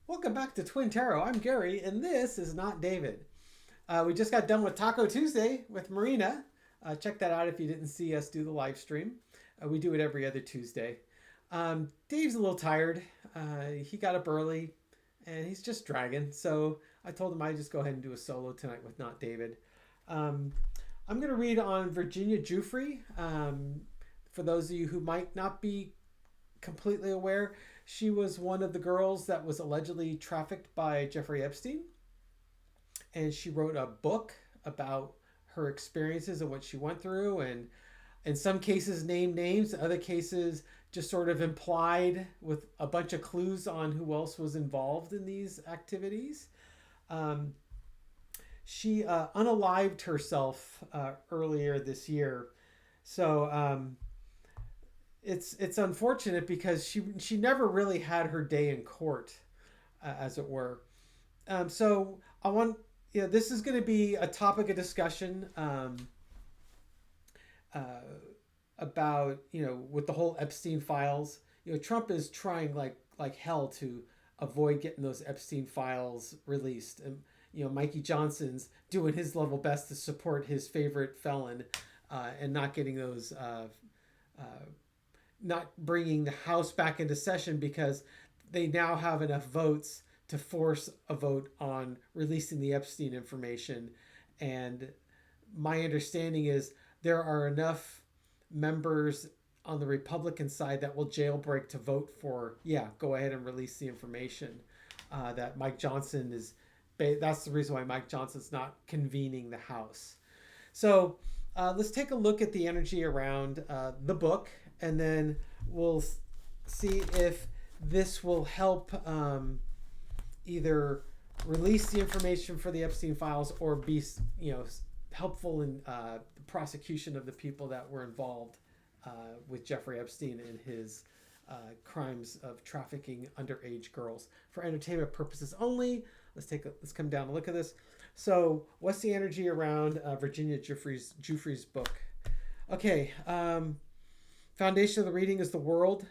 Welcome back to Twin Tarot. I'm Gary, and this is not David. We just got done with Taco Tuesday with Marina. Check that out if you didn't see us do the live stream. We do it every other Tuesday. Dave's a little tired. He got up early, and he's just dragging. So I told him I'd just go ahead and do a solo tonight with not David. Um, I'm going to read on Virginia Giuffre. For those of you who might not be completely aware, she was one of the girls that was allegedly trafficked by Jeffrey Epstein. And she wrote a book about her experiences and what she went through. And in some cases, named names, in other cases, just sort of implied with a bunch of clues on who else was involved in these activities. Um, she unalived herself earlier this year. So it's unfortunate because she never really had her day in court, as it were. So I want this is going to be a topic of discussion uh, about with the whole Epstein files. Trump is trying like hell to avoid getting those Epstein files released. And Mikey Johnson's doing his level best to support his favorite felon and not getting those. Not bringing the House back into session because they now have enough votes to force a vote on releasing the Epstein information. And my understanding is there are enough members on the Republican side that will jailbreak to vote for, yeah, go ahead and release the information. That Mike Johnson is, that's the reason why Mike Johnson's not convening the House. So let's take a look at the energy around the book, and then we'll see if this will help either release the information for the Epstein files or be helpful in the prosecution of the people that were involved with Jeffrey Epstein and his crimes of trafficking underage girls for entertainment purposes only. Let's come down and look at this. So, what's the energy around Virginia Giuffre's book? Okay, foundation of the reading is the world.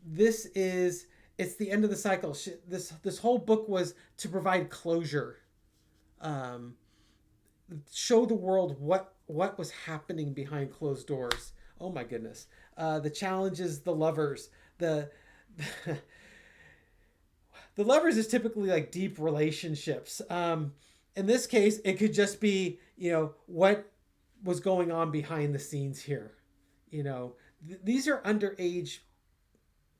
It's the end of the cycle. This whole book was to provide closure, show the world what was happening behind closed doors. Oh my goodness, the challenges, the lovers, the the lovers is typically like deep relationships. In this case, it could just be, what was going on behind the scenes here. These are underage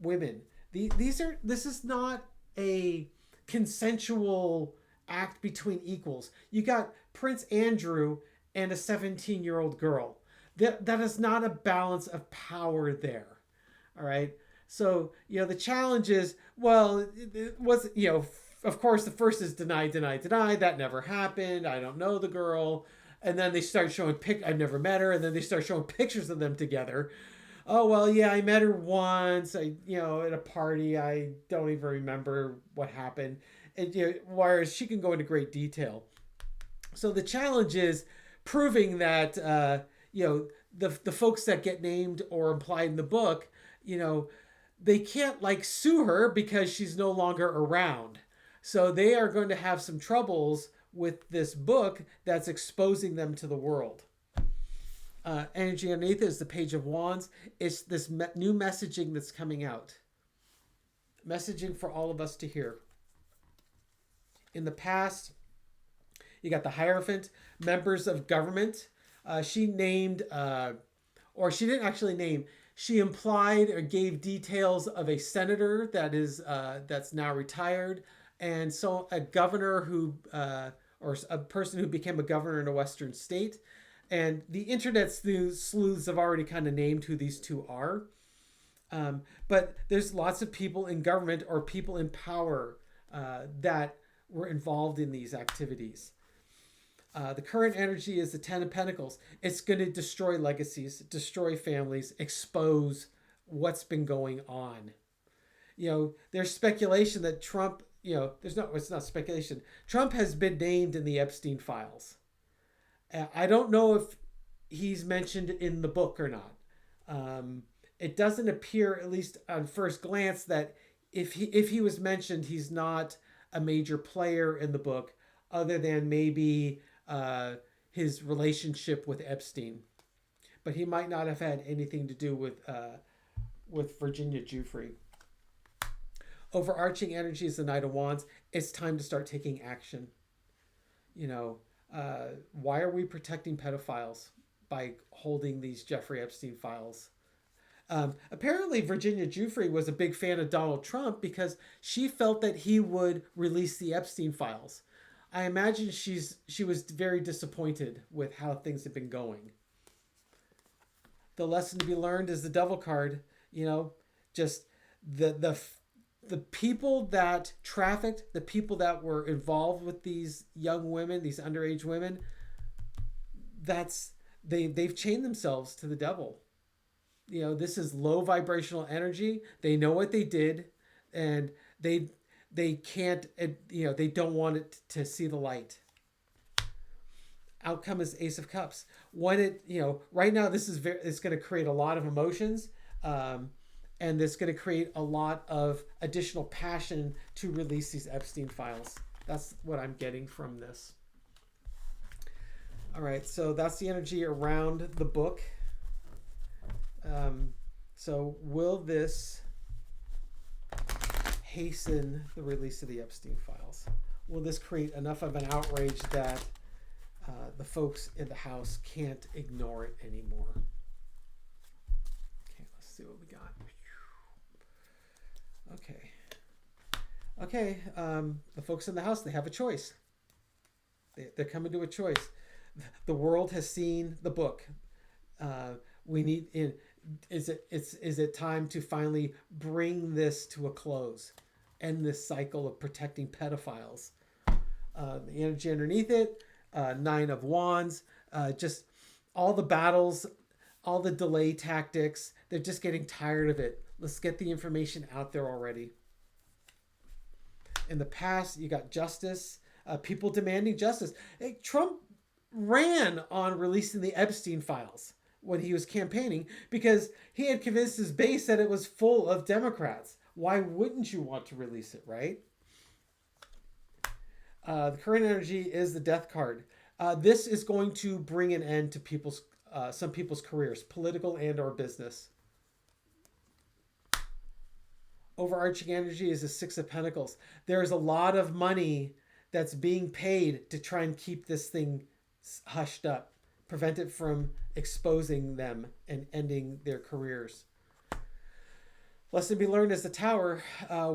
women. This is not a consensual act between equals. You got Prince Andrew and a 17-year-old girl. That is not a balance of power there. All right. So, the challenge is, well, it was, of course, the first is deny, deny, deny. That never happened. I don't know the girl. And then they start showing I've never met her. And then they start showing pictures of them together. Oh, well, yeah, I met her once, at a party. I don't even remember what happened. And, whereas she can go into great detail. So the challenge is proving that, the folks that get named or implied in the book, they can't sue her because she's no longer around. So they are going to have some troubles with this book that's exposing them to the world. Energy underneath is the Page of Wands. It's this new messaging that's coming out. Messaging for all of us to hear. In the past, you got the Hierophant, members of government. She named, or she didn't actually name, she implied or gave details of a senator that's now retired, and so a governor who, or a person who became a governor in a Western state. And the internet sleuths have already kind of named who these two are. But there's lots of people in government or people in power that were involved in these activities. The current energy is the Ten of Pentacles. It's going to destroy legacies, destroy families, expose what's been going on. There's speculation that Trump, it's not speculation. Trump has been named in the Epstein files. I don't know if he's mentioned in the book or not. It doesn't appear, at least on first glance, that if he was mentioned, he's not a major player in the book, other than maybe his relationship with Epstein. But he might not have had anything to do with Virginia Giuffre. Overarching energy is the Knight of Wands. It's time to start taking action. You know, why are we protecting pedophiles by holding these Jeffrey Epstein files? Apparently, Virginia Giuffre was a big fan of Donald Trump because she felt that he would release the Epstein files. I imagine she was very disappointed with how things have been going. The lesson to be learned is the Devil card. You know, just the people that trafficked, the people that were involved with these young women, these underage women, they've chained themselves to the devil. You know, this is low vibrational energy. They know what they did, and they can't, you know, they don't want it to see the light. Outcome is Ace of Cups. When it, you know, right now this is it's going to create a lot of emotions, and it's going to create a lot of additional passion to release these Epstein files. That's what I'm getting from this. All right, so that's the energy around the book. So will this hasten the release of the Epstein files? Will this create enough of an outrage that the folks in the House can't ignore it anymore? Okay, let's see what we got. Okay. The folks in the House, they have a choice. They're coming to a choice. The world has seen the book. We need in. Is it time to finally bring this to a close, end this cycle of protecting pedophiles? The energy underneath it, Nine of Wands, just all the battles, all the delay tactics. They're just getting tired of it. Let's get the information out there already. In the past, you got justice, people demanding justice. Hey, Trump ran on releasing the Epstein files when he was campaigning because he had convinced his base that it was full of Democrats. Why wouldn't you want to release it, right? The current energy is the Death card. This is going to bring an end to some people's careers, political and or business. Overarching energy is the Six of Pentacles. There's a lot of money that's being paid to try and keep this thing hushed up, prevent it from exposing them and ending their careers. Lesson to be learned is the Tower. So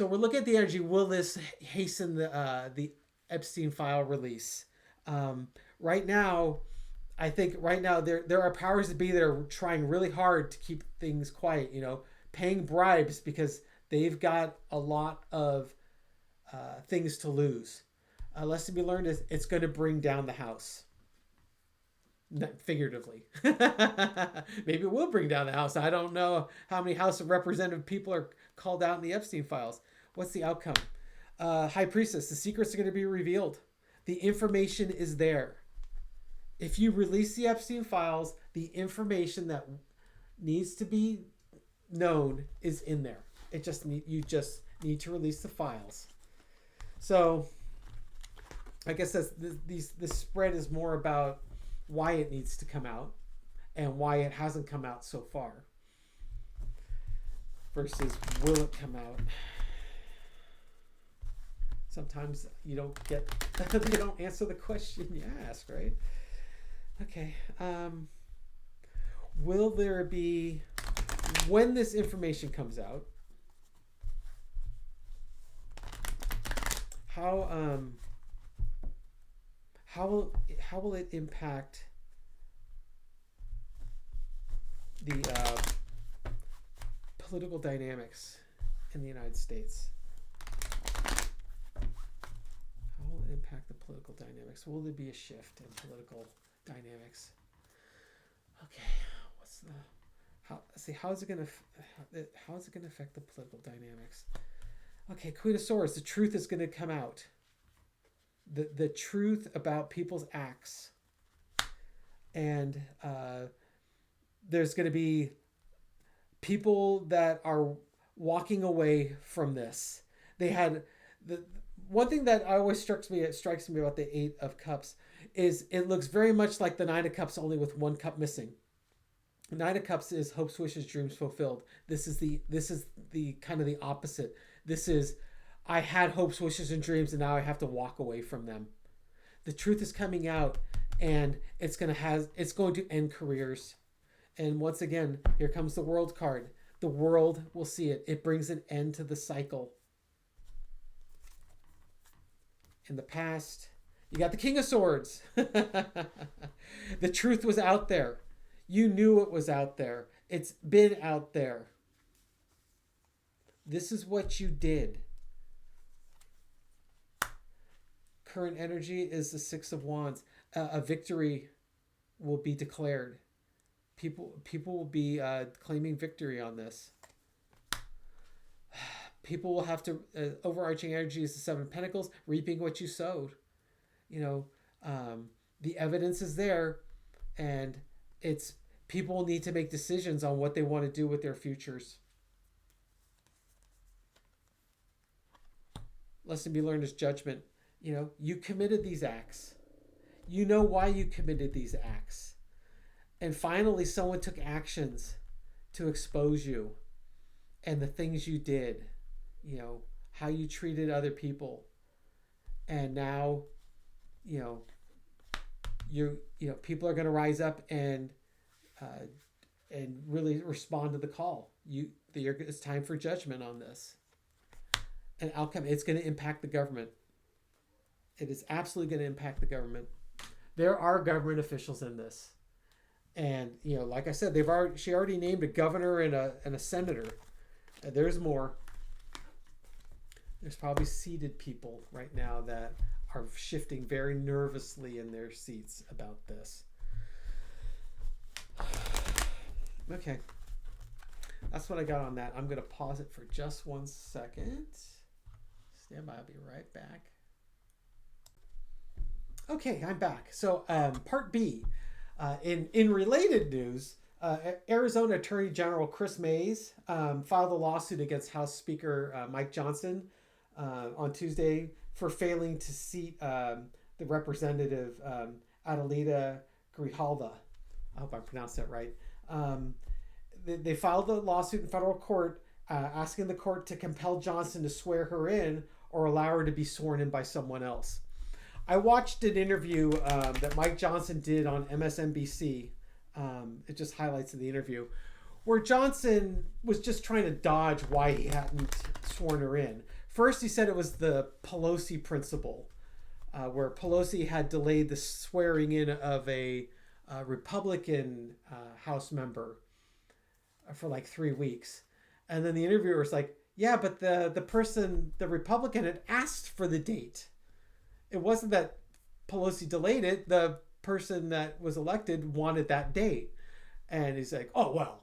we're looking at the energy. Will this hasten the Epstein file release? Right now, I think there are powers that be that are trying really hard to keep things quiet. You know, paying bribes because they've got a lot of things to lose. Lesson to be learned is it's going to bring down the House. Figuratively. Maybe it will bring down the House. I don't know how many House of Representative people are called out in the Epstein files. What's the outcome? High Priestess, the secrets are going to be revealed. The information is there. If you release the Epstein files, the information that needs to be known is in there. You just need to release the files. So I guess this spread is more about why it needs to come out and why it hasn't come out so far versus will it come out. Sometimes you don't answer the question you ask, right? Okay. Will there be, when this information comes out, how will it impact the political dynamics in the United States? How will it impact the political dynamics? Will there be a shift in political dynamics? Okay, how is it going to affect the political dynamics? Okay, Queen of Swords, the truth is going to come out. The truth about people's acts, and there's going to be people that are walking away from this. They had the one thing that always strikes me about the Eight of Cups is it looks very much like the Nine of Cups, only with one cup missing. Nine of Cups is hopes, wishes, dreams fulfilled. This is the kind of the opposite. This is I had hopes, wishes, and dreams, and now I have to walk away from them. The truth is coming out, and it's going to end careers. And once again, here comes the World card. The world will see it. It brings an end to the cycle. In the past, you got the King of Swords. The truth was out there. You knew it was out there. It's been out there. This is what you did. Current energy is the Six of Wands. A victory will be declared. People will be claiming victory on this. People will have to, overarching energy is the Seven of Pentacles, reaping what you sowed. The evidence is there, and people need to make decisions on what they want to do with their futures. Lesson to be learned is judgment. You committed these acts. You know why you committed these acts. And finally, someone took actions to expose you and the things you did, how you treated other people. And now, people are going to rise up and really respond to the call. It's time for judgment on this. An outcome. It's going to impact the government. It is absolutely going to impact the government. There are government officials in this. And, like I said, she already named a governor and a senator. There's more. There's probably seated people right now that are shifting very nervously in their seats about this. Okay. That's what I got on that. I'm going to pause it for just 1 second. Stand by. I'll be right back. Okay, I'm back. So part B. In related news, Arizona Attorney General Chris Mays filed a lawsuit against House Speaker Mike Johnson on Tuesday for failing to seat the representative Adelita Grijalva. I hope I pronounced that right. They filed the lawsuit in federal court asking the court to compel Johnson to swear her in or allow her to be sworn in by someone else. I watched an interview that Mike Johnson did on MSNBC. It just highlights in the interview where Johnson was just trying to dodge why he hadn't sworn her in. First, he said it was the Pelosi principle, where Pelosi had delayed the swearing in of a Republican House member for like 3 weeks. And then the interviewer was like, yeah, but the Republican had asked for the date. It wasn't that Pelosi delayed it. The person that was elected wanted that date. And he's like, oh, well,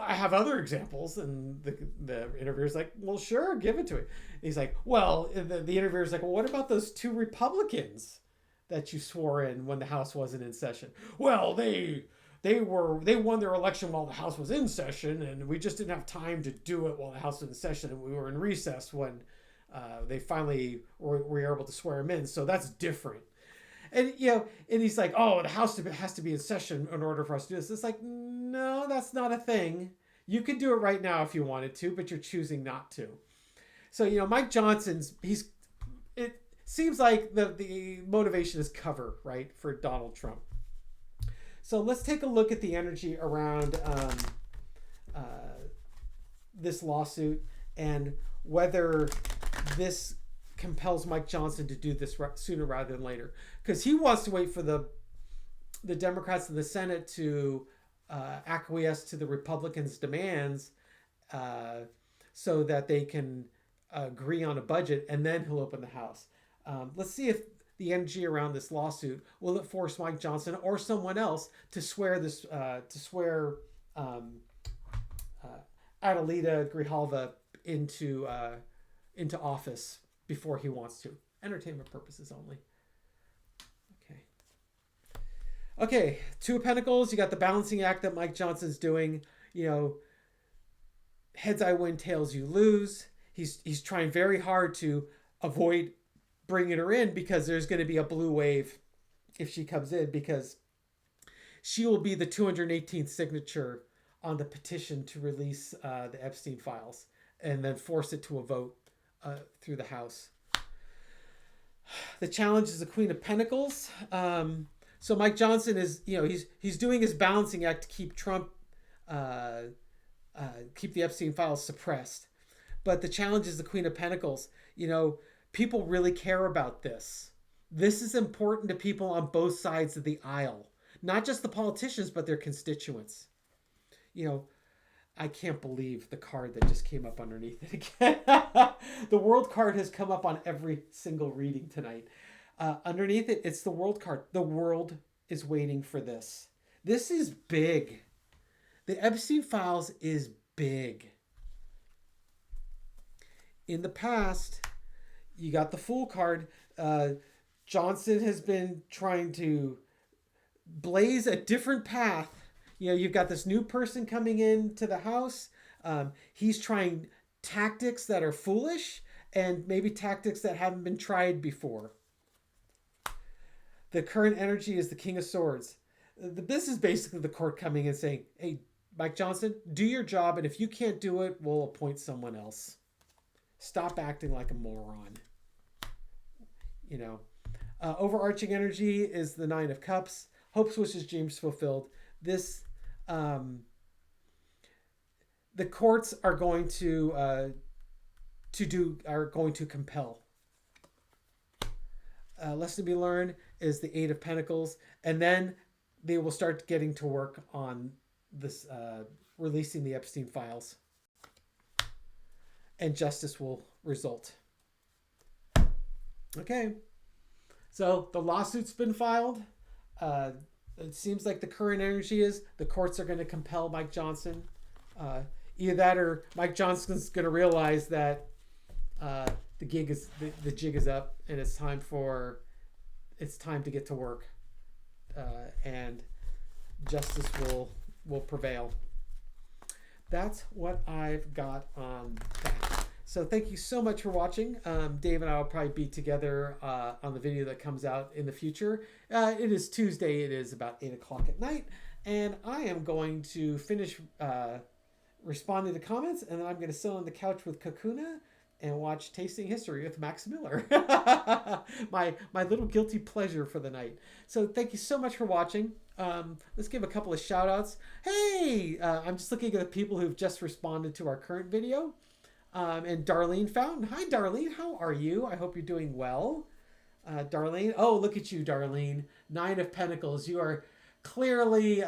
I have other examples. And the interviewer's like, well, sure, give it to me. And he's like, well, the interviewer's like, well, what about those 2 Republicans that you swore in when the House wasn't in session? Well, they won their election while the House was in session, and we just didn't have time to do it while the House was in session, and we were in recess when they finally were able to swear him in. So that's different. And and he's like, oh, the House has to be in session in order for us to do this. It's like, no, that's not a thing. You could do it right now if you wanted to, but you're choosing not to. So Mike Johnson's it seems like the motivation is cover, right, for Donald Trump. So let's take a look at the energy around this lawsuit and whether this compels Mike Johnson to do this sooner rather than later. Because he wants to wait for the Democrats in the Senate to acquiesce to the Republicans' demands so that they can agree on a budget, and then he'll open the House. Let's see if the energy around this lawsuit will it force Mike Johnson or someone else to swear Adelita Grijalva into office before he wants to. Entertainment purposes only. Okay, 2 of Pentacles. You got the balancing act that Mike Johnson's doing. Heads I win, tails you lose. He's trying very hard to avoid bringing her in because there's going to be a blue wave if she comes in, because she will be the 218th signature on the petition to release the Epstein files and then force it to a vote through the House. The challenge is the Queen of Pentacles. So Mike Johnson is, he's doing his balancing act to keep Trump, keep the Epstein files suppressed. But the challenge is the Queen of Pentacles. People really care about this. This is important to people on both sides of the aisle, not just the politicians, but their constituents. I can't believe the card that just came up underneath it again. The World card has come up on every single reading tonight. Underneath it, it's the World card. The world is waiting for this. This is big. The Epstein files is big. In the past, you got the Fool card. Johnson has been trying to blaze a different path. You've got this new person coming into the House. He's trying tactics that are foolish and maybe tactics that haven't been tried before. The current energy is the King of Swords. This is basically the court coming in saying, hey, Mike Johnson, do your job, and if you can't do it, we'll appoint someone else. Stop acting like a moron. Overarching energy is the Nine of Cups. Hopes, wishes, dreams fulfilled. This, the courts are going to compel. Lesson to be learned is the Eight of Pentacles, and then they will start getting to work on this, releasing the Epstein files, and justice will result. Okay, so the lawsuit's been filed. It seems like the current energy is the courts are going to compel Mike Johnson. Either that or Mike Johnson's going to realize that the jig is up and it's time to get to work, and justice will prevail. That's what I've got on that. So thank you so much for watching. Dave and I will probably be together on the video that comes out in the future. It is Tuesday. It is about 8 o'clock at night. And I am going to finish responding to comments. And then I'm going to sit on the couch with Kakuna and watch Tasting History with Max Miller. my little guilty pleasure for the night. So thank you so much for watching. Let's give a couple of shout outs. Hey, I'm just looking at the people who've just responded to our current video. And Darlene Fountain. Hi, Darlene. How are you? I hope you're doing well. Darlene. Oh, look at you, Darlene. Nine of Pentacles. You are clearly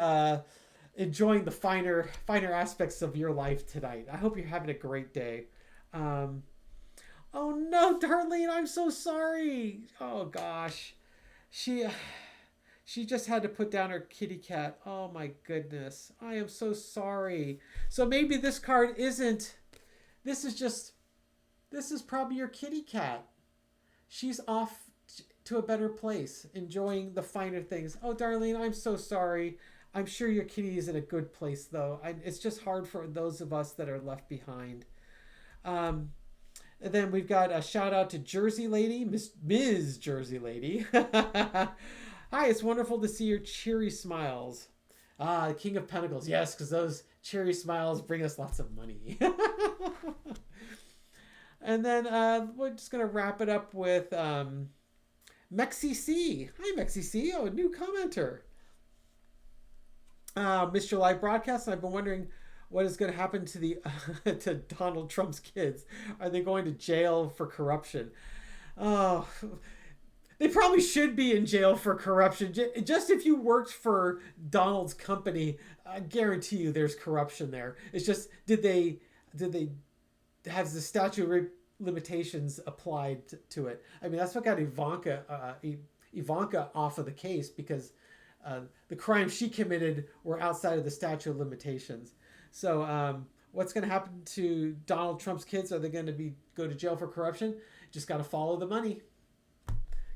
enjoying the finer aspects of your life tonight. I hope you're having a great day. Oh, no, Darlene. I'm so sorry. Oh, gosh. She just had to put down her kitty cat. Oh, my goodness. I am so sorry. So maybe this card isn't... This is probably your kitty cat. She's off to a better place, enjoying the finer things. Oh, Darlene, I'm so sorry. I'm sure your kitty is in a good place, though. It's just hard for those of us that are left behind. And then we've got a shout out to Jersey Lady, Ms. Jersey Lady. Hi, it's wonderful to see your cheery smiles. King of Pentacles. Yes, because those cheery smiles bring us lots of money. And then we're just going to wrap it up with Mexi C. Hi, Mexi C. Oh, a new commenter. Mr. Live Broadcast, I've been wondering what is going to happen to the to Donald Trump's kids. Are they going to jail for corruption? Oh, they probably should be in jail for corruption. Just if you worked for Donald's company, I guarantee you there's corruption there. It's just, did they has the statute of limitations applied to it? I mean, that's what got Ivanka off of the case, because the crimes she committed were outside of the statute of limitations. So what's going to happen to Donald Trump's kids? Are they going to go to jail for corruption? Just got to follow the money.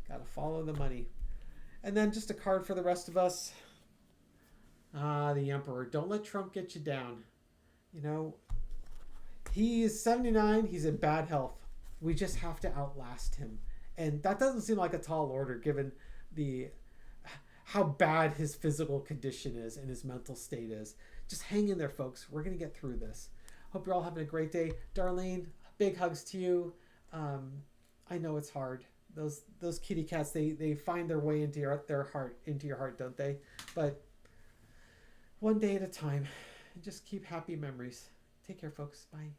Got to follow the money. And then just a card for the rest of us. The Emperor. Don't let Trump get you down. He is 79. He's in bad health. We just have to outlast him. And that doesn't seem like a tall order given the how bad his physical condition is and his mental state is. Just hang in there, folks. We're going to get through this. Hope you're all having a great day. Darlene, big hugs to you. I know it's hard. Those kitty cats, they find their way into your heart, don't they? But one day at a time. Just keep happy memories. Take care, folks. Bye.